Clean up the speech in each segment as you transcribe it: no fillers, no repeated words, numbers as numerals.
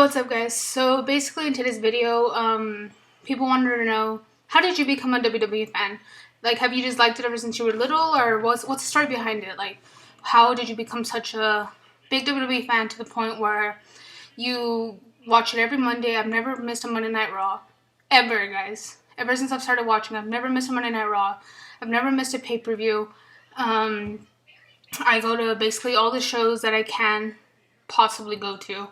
What's up, guys? So basically in today's video, people wanted to know, how did you become a WWE fan? Like, have you just liked it ever since you were little, or what's the story behind it? Like, how did you become such a big WWE fan to the point where you watch it every Monday? I've never missed a Monday Night Raw. Ever, guys. Ever since I've started watching, I've never missed a Monday Night Raw. I've never missed a pay-per-view. I go to basically all the shows that I can possibly go to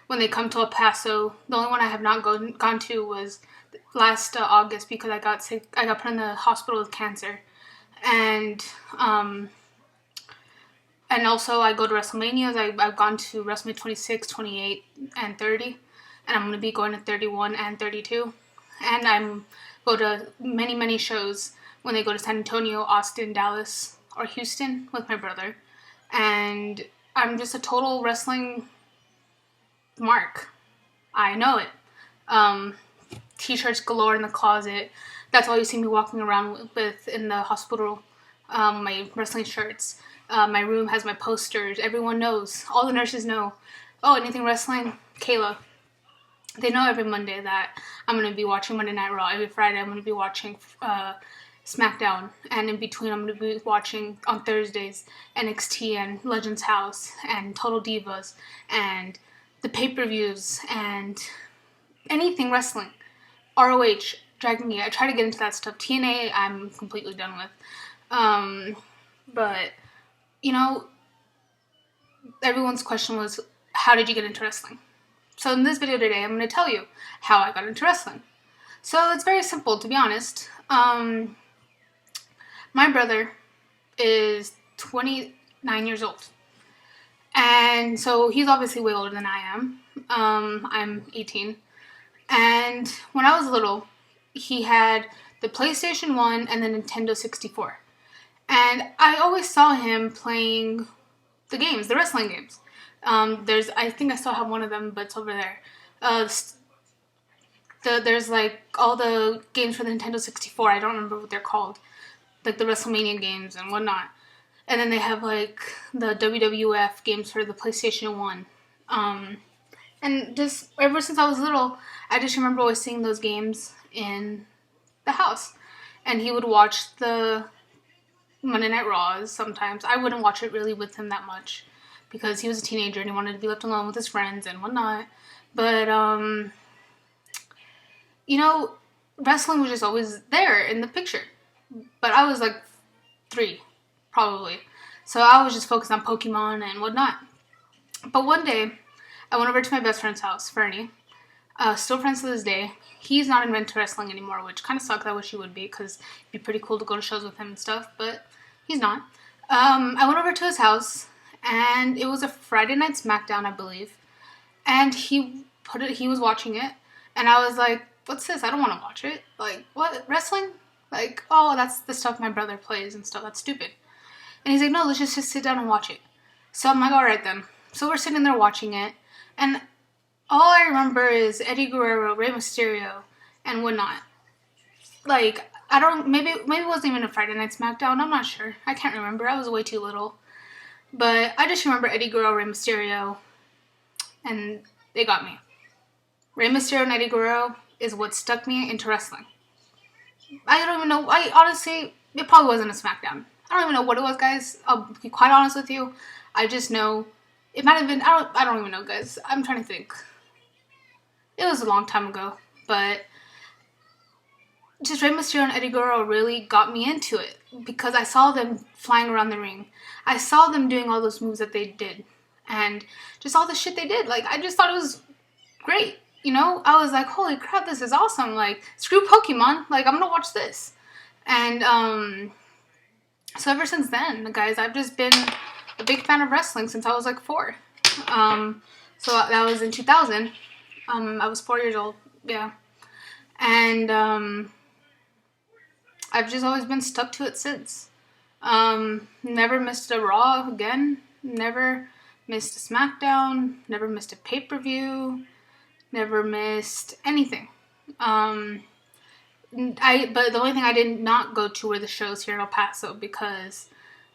when they come to El Paso. The only one I have not gone to was last August because I got sick. I got put in the hospital with cancer, and also I go to WrestleManias. I've gone to WrestleMania 26, 28, and 30, and I'm going to be going to 31 and 32, and I'm go to many shows when they go to San Antonio, Austin, Dallas, or Houston with my brother, and I'm just a total wrestling mark. I know it. T-shirts galore in the closet. That's all you see me walking around with in the hospital. My wrestling shirts. My room has my posters. Everyone knows. All the nurses know. Oh, anything wrestling? Kayla. They know every Monday that I'm going to be watching Monday Night Raw. Every Friday I'm going to be watching SmackDown. And in between I'm going to be watching on Thursdays NXT and Legends House and Total Divas and the pay-per-views and anything wrestling. ROH, Dragon Gate. I try to get into that stuff. TNA, I'm completely done with. But, you know, everyone's question was, how did you get into wrestling? So in this video today, I'm going to tell you how I got into wrestling. So it's very simple, to be honest. My brother is 29 years old. And so he's obviously way older than I am. I'm 18. And when I was little, he had the PlayStation 1 and the Nintendo 64. And I always saw him playing the games, the wrestling games. I think I still have one of them, but it's over there. There's like all the games for the Nintendo 64. I don't remember what they're called. Like the WrestleMania games and whatnot. And then they have like the WWF games for the PlayStation 1. And just ever since I was little, I just remember always seeing those games in the house. And he would watch the Monday Night Raws sometimes. I wouldn't watch it really with him that much because he was a teenager and he wanted to be left alone with his friends and whatnot. But, you know, wrestling was just always there in the picture. But I was like 3. Probably. So I was just focused on Pokemon and whatnot. But one day, I went over to my best friend's house, Fernie. Still friends to this day. He's not into wrestling anymore, which kind of sucks. I wish he would be, because it'd be pretty cool to go to shows with him and stuff, but he's not. I went over to his house, and it was a Friday night SmackDown, I believe. And he was watching it, and I was like, what's this? I don't want to watch it. Like, what? Wrestling? Like, oh, that's the stuff my brother plays and stuff. That's stupid. And he's like, no, let's just sit down and watch it. So I'm like, all right then. So we're sitting there watching it. And all I remember is Eddie Guerrero, Rey Mysterio, and whatnot. Like, maybe it wasn't even a Friday Night SmackDown. I'm not sure. I can't remember. I was way too little. But I just remember Eddie Guerrero, Rey Mysterio, and they got me. Rey Mysterio and Eddie Guerrero is what stuck me into wrestling. I don't even know. I honestly, it probably wasn't a SmackDown. I don't even know what it was, guys. I'll be quite honest with you. I just know it might have been. I don't even know, guys. I'm trying to think. It was a long time ago, but just Rey Mysterio and Eddie Guerrero really got me into it because I saw them flying around the ring. I saw them doing all those moves that they did, and just all the shit they did. Like, I just thought it was great. You know, I was like, holy crap, this is awesome. Like, screw Pokemon. Like, I'm gonna watch this. And, so ever since then, guys, I've just been a big fan of wrestling since I was like 4. So that was in 2000. I was 4 years old. Yeah. And, I've just always been stuck to it since. Never missed a Raw again. Never missed a SmackDown. Never missed a pay-per-view. Never missed anything. But the only thing I did not go to were the shows here in El Paso because,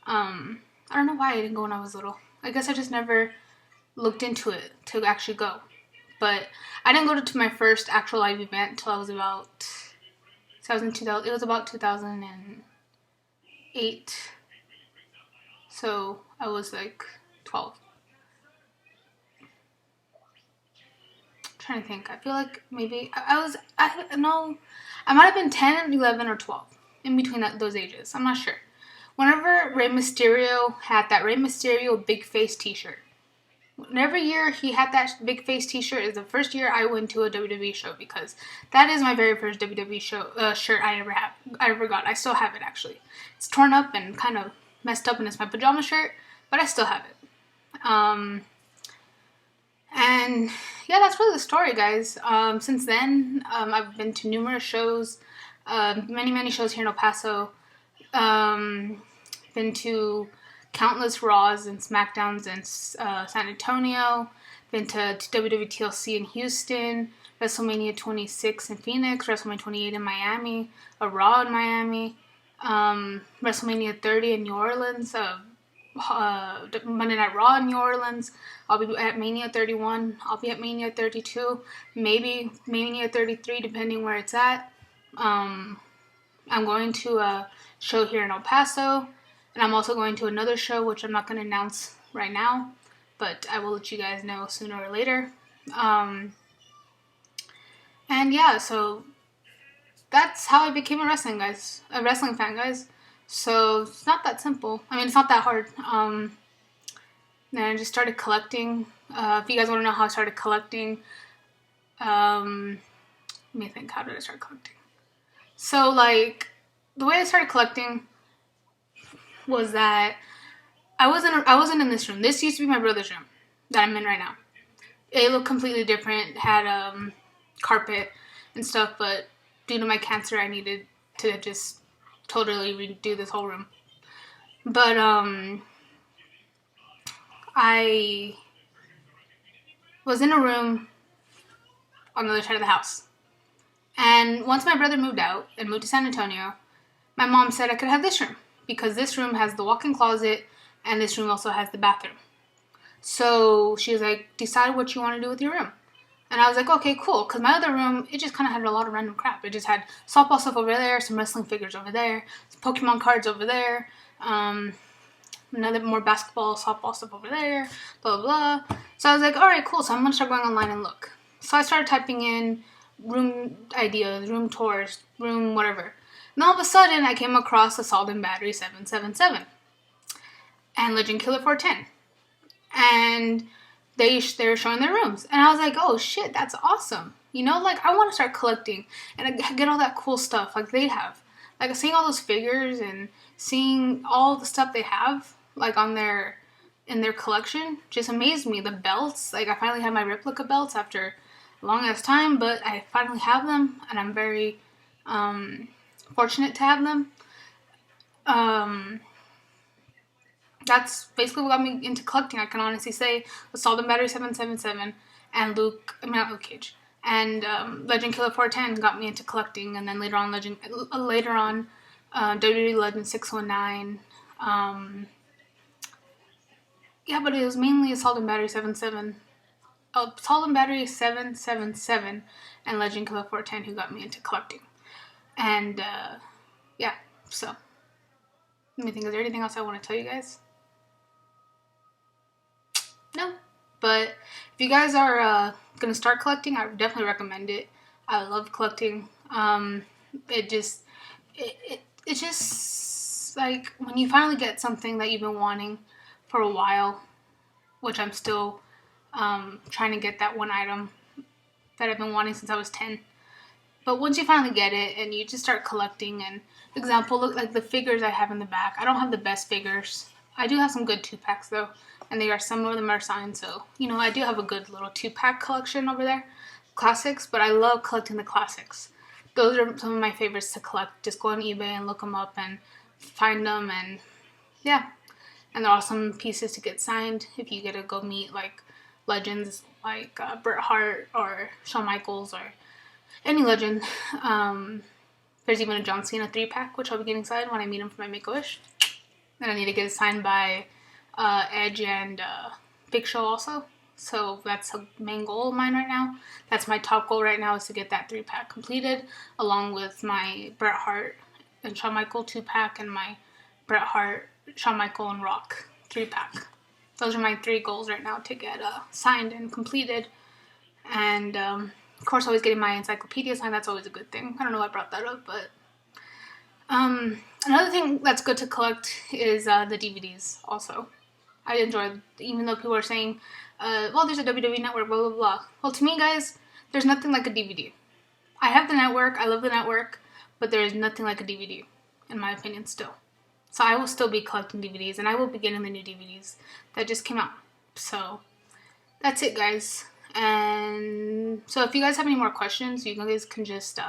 I don't know why I didn't go when I was little. I guess I just never looked into it to actually go. But I didn't go to my first actual live event until I was about, it was about 2008. So I was like 12. I'm trying to think. I feel like maybe I might have been 10, 11, or 12. In between those ages. I'm not sure. Whenever Rey Mysterio had that Rey Mysterio big face t-shirt. Every year he had that big face t-shirt is the first year I went to a WWE show, because that is my very first WWE show shirt I ever got. I still have it, actually. It's torn up and kind of messed up, and it's my pajama shirt, but I still have it. And yeah, that's really the story, guys. Since then, I've been to numerous shows, many shows here in El Paso. Been to countless Raws and SmackDowns in San Antonio. Been to WWE TLC in Houston, WrestleMania 26 in Phoenix, WrestleMania 28 in Miami, a Raw in Miami, WrestleMania 30 in New Orleans, Monday Night Raw in New Orleans. I'll be at Mania 31. I'll be at Mania 32. Maybe Mania 33, depending where it's at. I'm going to a show here in El Paso. And I'm also going to another show, which I'm not going to announce right now, but I will let you guys know sooner or later. And yeah, so that's how I became a wrestling fan, guys. So it's not that simple. I mean, it's not that hard. Then I just started collecting. If you guys want to know how I started collecting, let me think. How did I start collecting? So, like, the way I started collecting was that I wasn't in this room. This used to be my brother's room that I'm in right now. It looked completely different. It had carpet and stuff, but due to my cancer, I needed to just totally redo this whole room. But I was in a room on the other side of the house. And once my brother moved out and moved to San Antonio, my mom said I could have this room, because this room has the walk-in closet and this room also has the bathroom. So she was like, decide what you want to do with your room. And I was like, okay, cool. Because my other room, it just kind of had a lot of random crap. It just had softball stuff over there, some wrestling figures over there, some Pokemon cards over there, more basketball, softball stuff over there, blah, blah, blah. So I was like, all right, cool. So I'm going to start going online and look. So I started typing in room ideas, room tours, room whatever. And all of a sudden, I came across Assault and Battery 777 and Legend Killer 410. And they were showing their rooms. And I was like, oh, shit, that's awesome. You know, like, I want to start collecting and get all that cool stuff like they have. Like, seeing all those figures and seeing all the stuff they have, like, in their collection just amazed me. The belts, like, I finally had my replica belts after a long-ass time, but I finally have them, and I'm very fortunate to have them. That's basically what got me into collecting. I can honestly say Assault and Battery 777 and not Luke Cage, and Legend Killer 410 got me into collecting, and then later on WWE Legend 619. Yeah, but it was mainly Assault and Battery 777 and Legend Killer 410 who got me into collecting. And yeah, so let me think, is there anything else I want to tell you guys? No, but if you guys are gonna start collecting, I would definitely recommend it. I love collecting. It's just like when you finally get something that you've been wanting for a while, which I'm still trying to get that one item that I've been wanting since I was 10. But once you finally get it and you just start collecting, and example, look like the figures I have in the back. I don't have the best figures. I do have some good 2-packs though, and some of them are signed, so, you know, I do have a good little 2-pack collection over there. Classics, but I love collecting the classics. Those are some of my favorites to collect. Just go on eBay and look them up and find them, and yeah. And there are some pieces to get signed if you get to go meet, like, legends like Bret Hart or Shawn Michaels or any legend. There's even a John Cena 3-pack, which I'll be getting signed when I meet him for my Make-A-Wish. And I need to get it signed by Edge and Big Show also. So that's a main goal of mine right now. That's my top goal right now, is to get that 3-pack completed, along with my Bret Hart and Shawn Michael 2-pack and my Bret Hart, Shawn Michael, and Rock 3-pack. Those are my 3 goals right now to get signed and completed. And of course, always getting my encyclopedia signed. That's always a good thing. I don't know why I brought that up, but another thing that's good to collect is the DVDs. Also, I enjoy, even though people are saying, well, there's a WWE Network, blah blah blah. Well, to me, guys, there's nothing like a DVD. I have the network. I love the network, but there is nothing like a DVD, in my opinion, still. So I will still be collecting DVDs, and I will be getting the new DVDs that just came out. So that's it, guys. And so if you guys have any more questions, you guys can just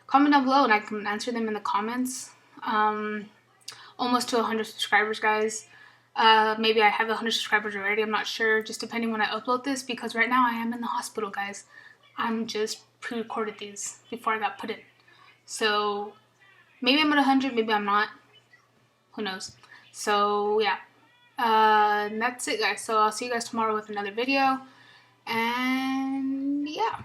comment down below, and I can answer them in the comments. Almost to 100 subscribers, guys. Maybe I have 100 subscribers already. I'm not sure, just depending when I upload this, because right now I am in the hospital, guys. I'm just pre-recorded these before I got put in. So maybe I'm at 100, maybe I'm not. Who knows? So yeah, and that's it, guys. So I'll see you guys tomorrow with another video, and yeah.